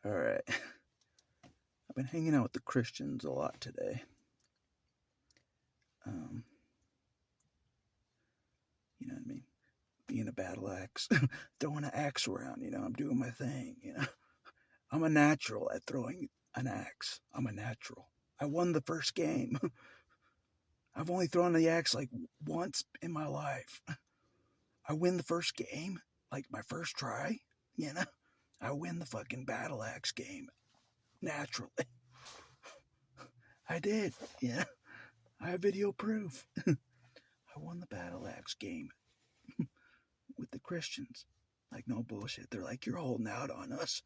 All right. I've been hanging out with the Christians a lot today. Um, you know what I mean? Being a battle axe, throwing an axe around, I'm doing my thing. I'm a natural at throwing an axe. I'm a natural. I won the first game. I've only thrown the axe like once in my life. I win the first game, like my first try. I win the fucking battle axe game naturally. I did, yeah. I have video proof. I won the battle axe game with the Christians. Like, no bullshit. They're like, you're holding out on us.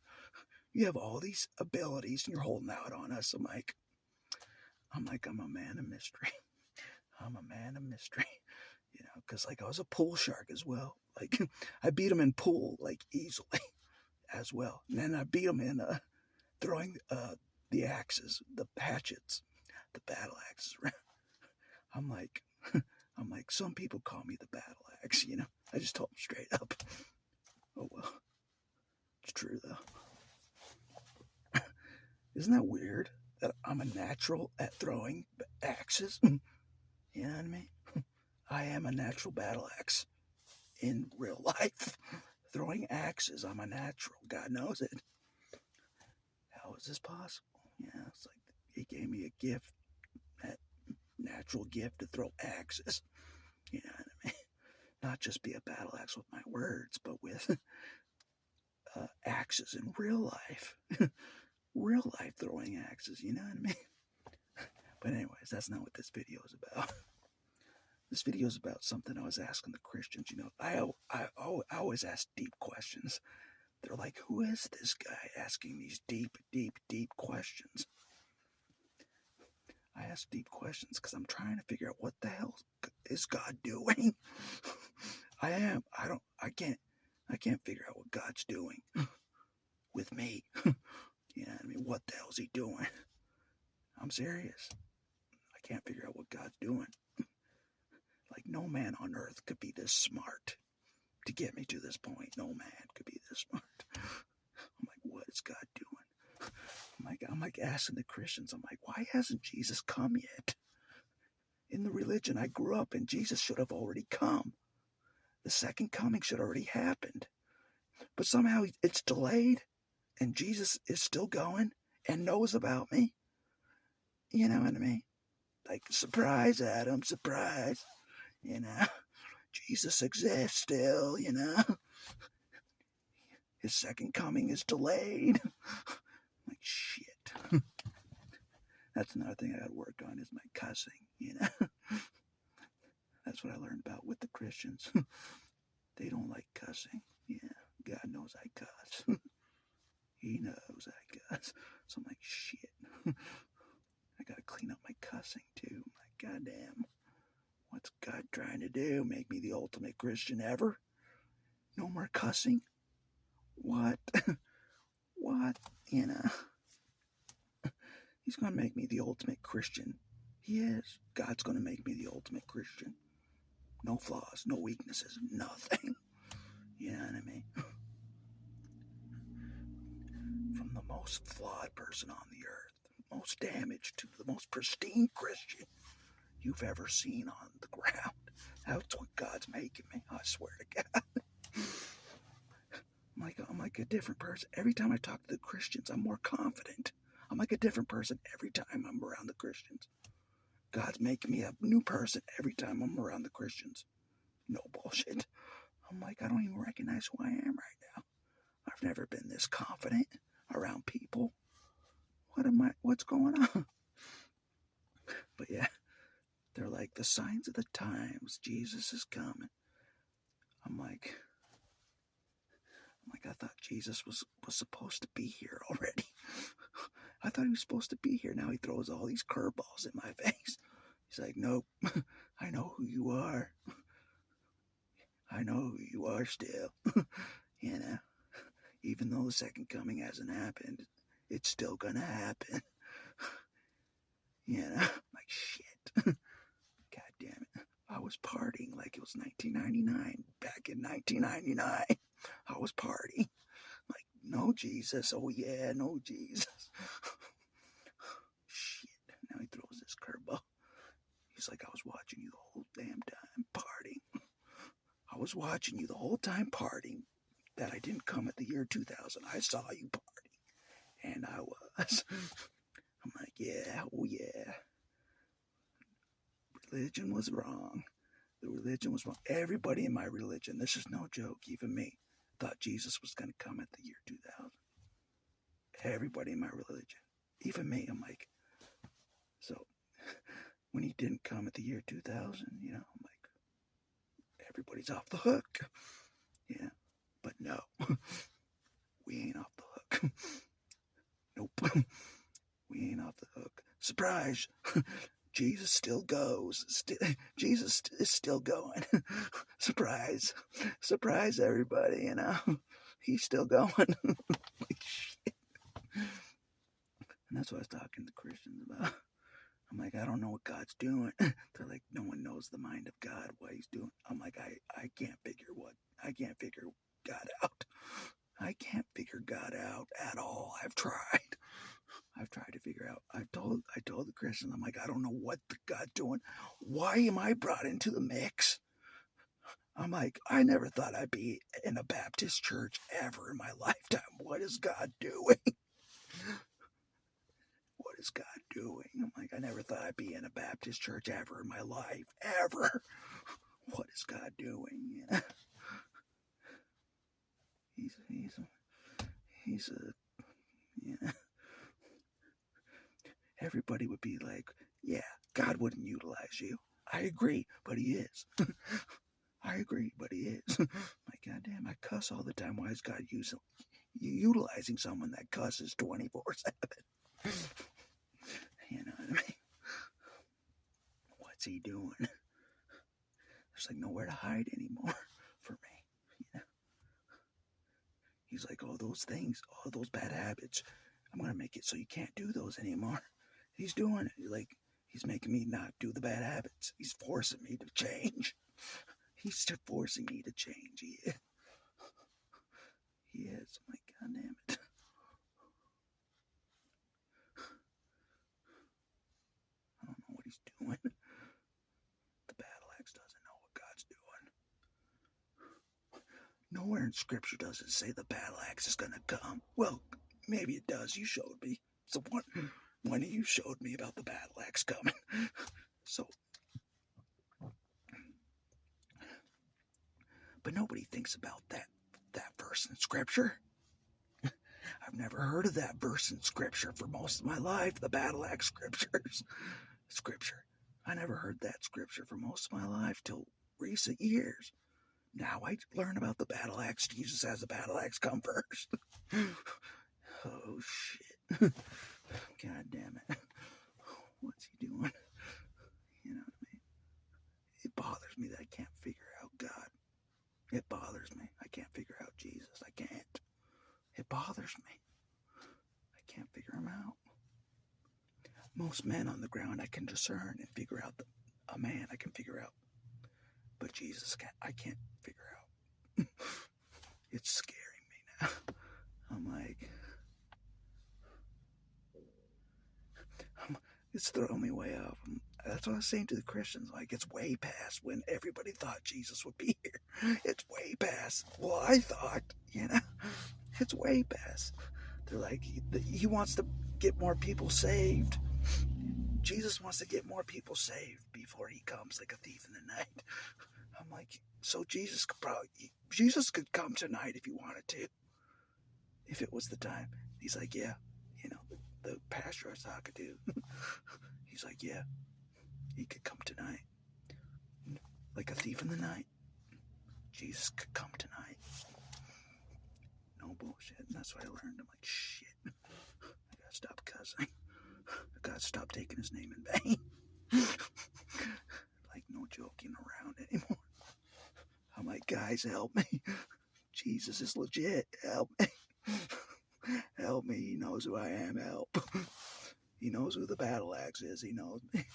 You have all these abilities and you're holding out on us. I'm like, I'm a man of mystery. I'm a man of mystery. Because, like, I was a pool shark as well. Like, I beat them in pool, like, easily as well. And then I beat them in throwing the axes, the hatchets, the battle axes. I'm like, some people call me the battle axe, I just told them straight up. Oh, well. It's true, though. Isn't that weird that I'm a natural at throwing axes? You know what I mean? I am a natural battle axe in real life. Throwing axes, I'm a natural. God knows it. How is this possible? Yeah, it's like he gave me a gift, that natural gift to throw axes. You know what I mean? Not just be a battle axe with my words, but with axes in real life. Real life throwing axes, you know what I mean? But anyways, that's not what this video is about. This video is about something I was asking the Christians. I always ask deep questions. They're like, who is this guy asking these deep, deep, deep questions? I ask deep questions because I'm trying to figure out what the hell is God doing? I can't figure out what God's doing with me. You know what I mean? What the hell is he doing? I'm serious. I can't figure out what God's doing. Like, no man on earth could be this smart to get me to this point. No man could be this smart. I'm like, what is God doing? I'm like asking the Christians, I'm like, why hasn't Jesus come yet? In the religion I grew up in, Jesus should have already come. The second coming should have already happened. But somehow it's delayed, and Jesus is still going and knows about me. You know what I mean? Like, surprise, Adam, surprise. Jesus exists still, His second coming is delayed. Like, shit. That's another thing I gotta work on is my cussing, That's what I learned about with the Christians. They don't like cussing. Yeah, God knows I cuss. He knows I cuss. So I'm like, shit. I gotta clean up my cussing too. I'm like, goddamn. What's God trying to do? Make me the ultimate Christian ever? No more cussing? What? What? He's going to make me the ultimate Christian. He is. God's going to make me the ultimate Christian. No flaws, no weaknesses, nothing. You know what I mean? From the most flawed person on the earth, most damaged, to the most pristine Christian you've ever seen on the ground. That's what God's making me, I swear to God. I'm like a different person. Every time I talk to the Christians, I'm more confident. I'm like a different person every time I'm around the Christians. God's making me a new person every time I'm around the Christians. No bullshit. I'm like, I don't even recognize who I am right now. I've never been this confident around people. What's going on? But yeah, they're like, the signs of the times, Jesus is coming. I'm like, I thought Jesus was supposed to be here already. I thought he was supposed to be here. Now he throws all these curveballs in my face. He's like, nope, I know who you are. I know who you are still. Even though the second coming hasn't happened, it's still gonna happen. Like, shit. God damn it. I was partying like it was 1999. Back in 1999, I was partying. Like, no Jesus. Oh yeah, no Jesus. Shit. Now he throws this curveball. He's like, I was watching you the whole damn time partying. I was watching you the whole time partying. That I didn't come at the year 2000. I saw you partying. And I was. I'm like, yeah, oh yeah. Religion was wrong. The religion was wrong. Everybody in my religion, this is no joke, even me, thought Jesus was going to come at the year 2000. Everybody in my religion, even me, I'm like, so when he didn't come at the year 2000, you know, I'm like, everybody's off the hook. Yeah, but no, we ain't off the hook. Nope, we ain't off the hook. Surprise! Jesus still goes. Jesus is still going. Surprise. Surprise, everybody, you know. He's still going. Like, shit. And that's what I was talking to Christians about. I'm like, I don't know what God's doing. They're like, no one knows the mind of God, what he's doing. I'm like, I can't figure God out. I can't figure God out at all. I've tried to figure out. I told the Christians, I'm like, I don't know what God's doing. Why am I brought into the mix? I'm like, I never thought I'd be in a Baptist church ever in my lifetime. What is God doing? What is God doing? I'm like, I never thought I'd be in a Baptist church ever in my life. Ever. What is God doing? Yeah. He's a yeah. Everybody would be like, yeah, God wouldn't utilize you. I agree, but he is. I agree, but he is. Like, goddamn, I cuss all the time. Why is God utilizing someone that cusses 24/7? You know what I mean? What's he doing? There's like nowhere to hide anymore for me. You know? He's like, all those things, all those bad habits, I'm going to make it so you can't do those anymore. He's doing it. Like, he's making me not do the bad habits. He's forcing me to change. He's still forcing me to change. He is. He is. My God damn it. I don't know what he's doing. The battle axe doesn't know what God's doing. Nowhere in Scripture does it say the battle axe is going to come. Well, maybe it does. You showed me. So one of you showed me about the battle axe coming. So, but nobody thinks about that verse in Scripture. I've never heard of that verse in Scripture for most of my life. The battle axe Scripture. I never heard that Scripture for most of my life till recent years. Now I learn about the battle axe. Jesus has the battle axe come first. Oh shit. God damn it. What's he doing? You know what I mean? It bothers me that I can't figure out God. It bothers me. I can't figure out Jesus. I can't. It bothers me. I can't figure him out. Most men on the ground I can discern and figure out a man I can figure out. But Jesus, I can't figure out. It's scaring me now. I'm like, it's throwing me way off. That's what I was saying to the Christians. Like, it's way past when everybody thought Jesus would be here. It's way past. Well, I thought, you know, it's way past. They're like, he wants to get more people saved. Jesus wants to get more people saved before he comes like a thief in the night. I'm like, so Jesus could come tonight if he wanted to, if it was the time. He's like, yeah, you know, the pastor I was talking to, he's like, yeah, he could come tonight, like a thief in the night. Jesus could come tonight. No bullshit. And that's what I learned. I'm like, shit, I gotta stop cussing. I gotta stop taking his name in vain. Like, no joking around anymore. I'm like, guys, help me. Jesus is legit. Help me. Help me. He knows who I am. Help. He knows who the battle axe is. He knows me.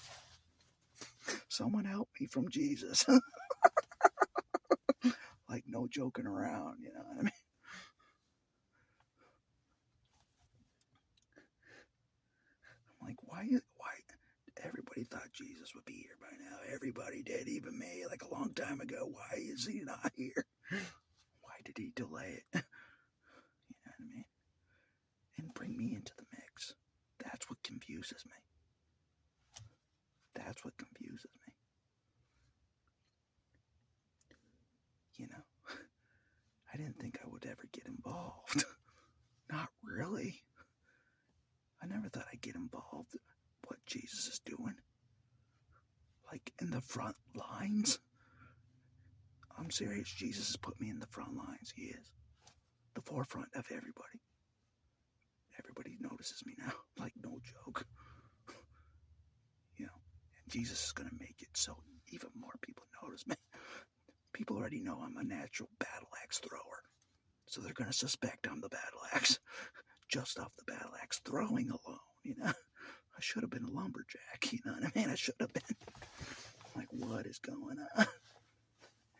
Someone help me from Jesus. Like, no joking around, you know what I mean? why everybody thought Jesus would be here by now. Everybody did, even me, like a long time ago. Why is he not here? Why did he delay it? You know what I mean? And bring me into the mix. That's what confuses me. That's what confuses me. You know, I didn't think I would ever get involved. Not really. I never thought I'd get involved in what Jesus is doing. Like in the front lines. I'm serious. Jesus has put me in the front lines. He is. The forefront of everybody. Everybody notices me now. Like, no joke. You know, and Jesus is going to make it so even more people notice me. People already know I'm a natural battle axe thrower. So they're going to suspect I'm the battle axe. Just off the battle axe throwing alone, you know. I should have been a lumberjack, you know what I mean? I should have been. Like, what is going on?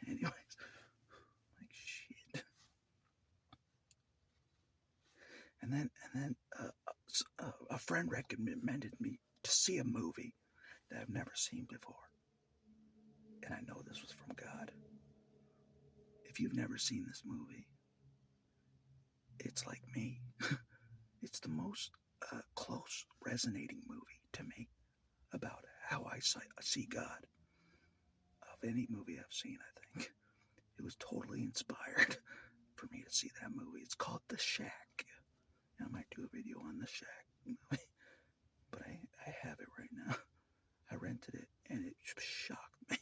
Anyways, like, shit. And then a friend recommended me to see a movie that I've never seen before. And I know this was from God. If you've never seen this movie, it's like me. It's the most close resonating movie to me about how I see God of any movie I've seen, I think. It was totally inspired for me to see that movie. It's called The Shack. I might do a video on The Shack movie, but I have it right now. I rented it, and it shocked me.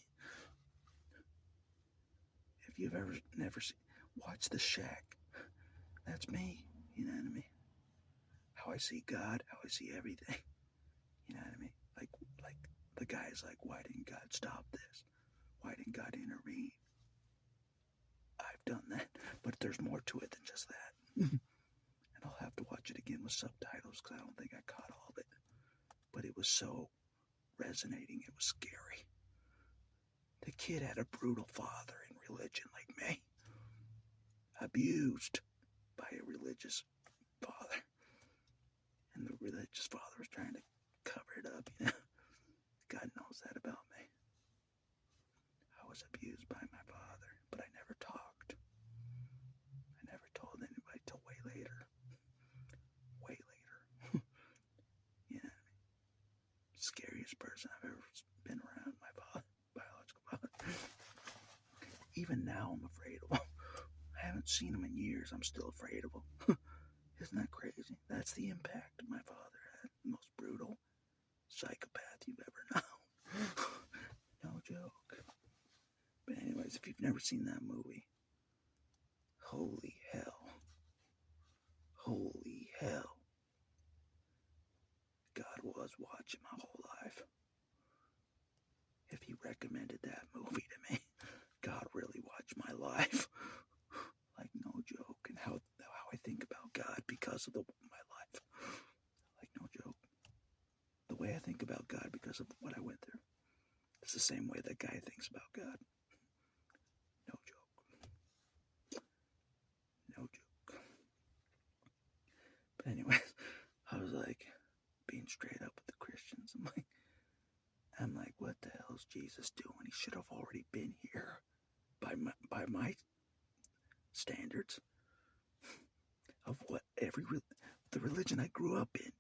If you've never seen, watch The Shack. That's me, you know what I mean? How I see God, how I see everything. You know what I mean? Like the guy's like, why didn't God stop this? Why didn't God intervene? I've done that, but there's more to it than just that. And I'll have to watch it again with subtitles because I don't think I caught all of it. But it was so resonating, it was scary. The kid had a brutal father in religion like me. Abused by a religious father. And the religious father was trying to cover it up, you know. God knows that about me. I was abused by my father, but I never talked. I never told anybody till way later. Way later. You know what I mean? Scariest person I've ever been around, my father, biological father. Even now I'm afraid of him. I haven't seen him in years. I'm still afraid of him. Isn't that crazy? That's the impact my father had. The most brutal psychopath you've ever known. No joke. But anyways, if you've never seen that movie, holy hell. Holy hell. God was watching my whole life. If he recommended that movie to me, God really watched my life. Like, no joke. And how I think about God because of my life. Like, no joke. The way I think about God because of what I went through. It's the same way that guy thinks about God. No joke. No joke. But anyways, I was like, being straight up with the Christians. I'm like, what the hell is Jesus doing? He should have already been here by my standards of what the religion I grew up in.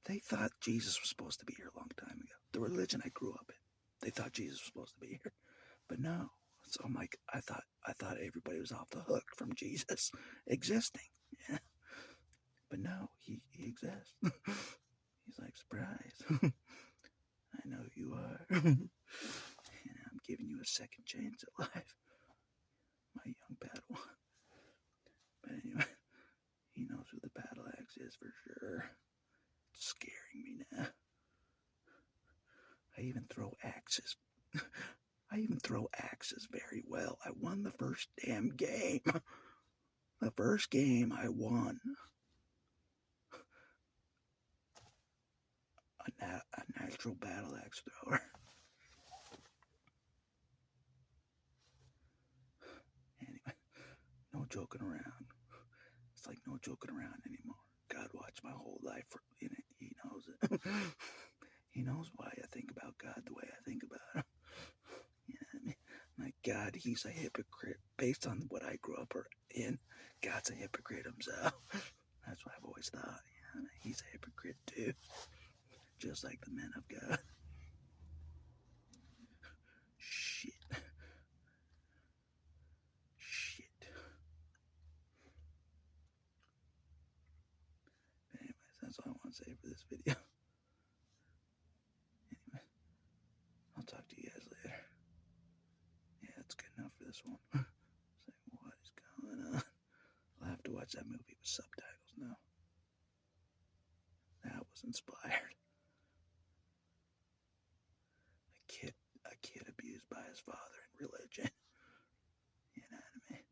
They thought Jesus was supposed to be here a long time ago. The religion I grew up in, they thought Jesus was supposed to be here, but no. So I'm like, I thought everybody was off the hook from Jesus existing. Yeah. But no, he exists. He's like, surprise. I know who you are. And I'm giving you a second chance at life. My young Padawan. But anyway, he knows who the battle axe is for sure. It's scaring me now. I even throw axes. I even throw axes very well. I won the first damn game. The first game I won. A natural battle axe thrower. Anyway, no joking around. It's like no joking around anymore. God watched my whole life in it. He knows it. He knows why I think about God the way I think about him. You know what I mean? My God, he's a hypocrite based on what I grew up in. God's a hypocrite himself. That's what I've always thought. You know, he's a hypocrite too, just like the men of God. Shit. Anyways, that's all I want to say for this video. Anyway, I'll talk to you guys later. Yeah, that's good enough for this one. It's like, what is going on? I'll have to watch that movie with subtitles now. That was inspired. A kid abused by his father in religion. You know what I mean?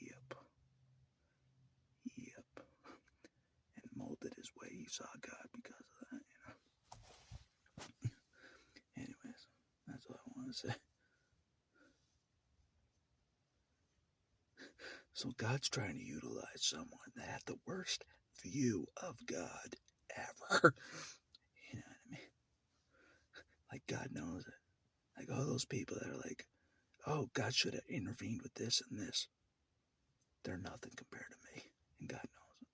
Yep. And molded his way. He saw God because of that, you know. Anyways, that's all I want to say. So God's trying to utilize someone that had the worst view of God ever. You know what I mean? Like, God knows it. Like, all those people that are like, oh, God should have intervened with this and this. They're nothing compared to me. And God knows it.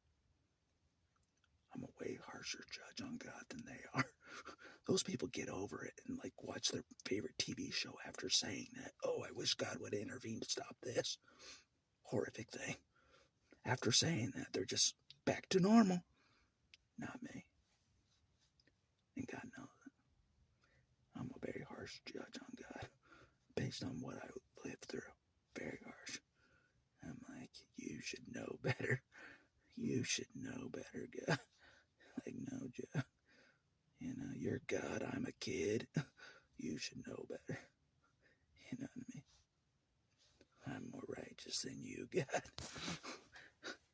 I'm a way harsher judge on God than they are. Those people get over it and, like, watch their favorite TV show after saying that, oh, I wish God would intervene to stop this horrific thing. After saying that, they're just back to normal. Not me. And God knows it. I'm a very harsh judge on God based on what I lived through. Very harsh. I'm like, you should know better. You should know better, God. Like, no, Joe. You know, you're God, I'm a kid. You should know better. You know what I mean? I'm more righteous than you, God.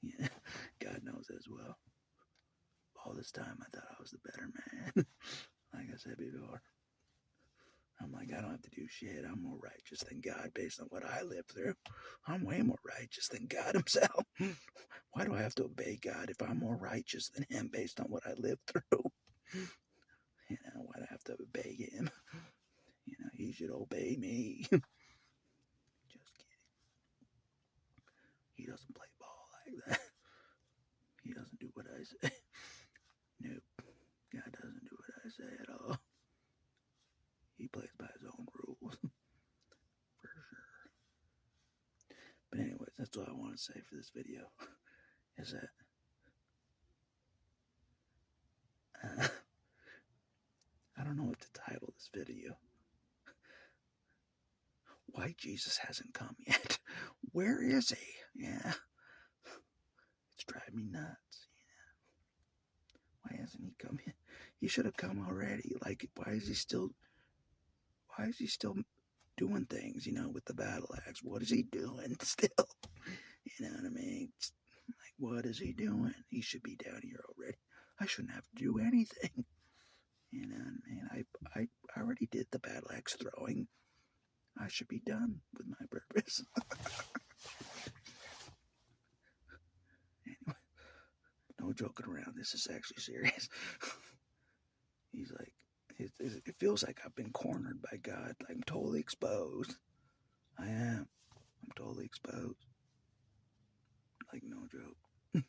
Yeah, God knows as well. All this time, I thought I was the better man. Like I said before. I'm like, I don't have to do shit. I'm more righteous than God based on what I lived through. I'm way more righteous than God himself. Why do I have to obey God if I'm more righteous than him based on what I lived through? You know, why do I have to obey him? You know, he should obey me. Just kidding. He doesn't play ball like that. He doesn't do what I say. Nope. God doesn't do what I say at all. He plays by his own rules. For sure. But anyways, that's all I want to say for this video. Is that I don't know what to title this video. Why Jesus hasn't come yet? Where is he? Yeah. It's driving me nuts. Yeah. Why hasn't he come yet? He should have come already. Like, why is he still doing things, you know, with the battle axe? What is he doing still? You know what I mean? It's like, what is he doing? He should be down here already. I shouldn't have to do anything. You know what I mean? I already did the battle axe throwing. I should be done with my purpose. Anyway, no joking around. This is actually serious. He's like, it feels like I've been cornered by God. Like, I'm totally exposed. I am. I'm totally exposed. Like, no joke. Like,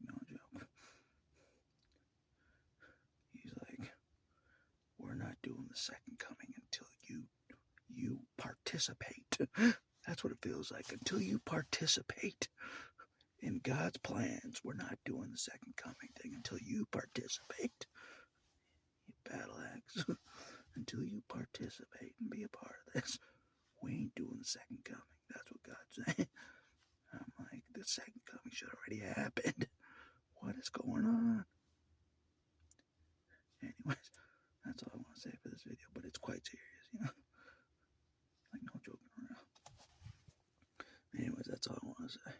no joke. He's like, we're not doing the second coming until you participate. That's what it feels like. Until you participate in God's plans, we're not doing the second coming thing until you participate. You battle axe. Until you participate and be a part of this, we ain't doing the second coming. That's what God's saying. I'm like, the second coming should already happened. What is going on? Anyways, that's all I want to say for this video, but it's quite serious, you know? Like, no joking around. Anyways, that's all I want to say.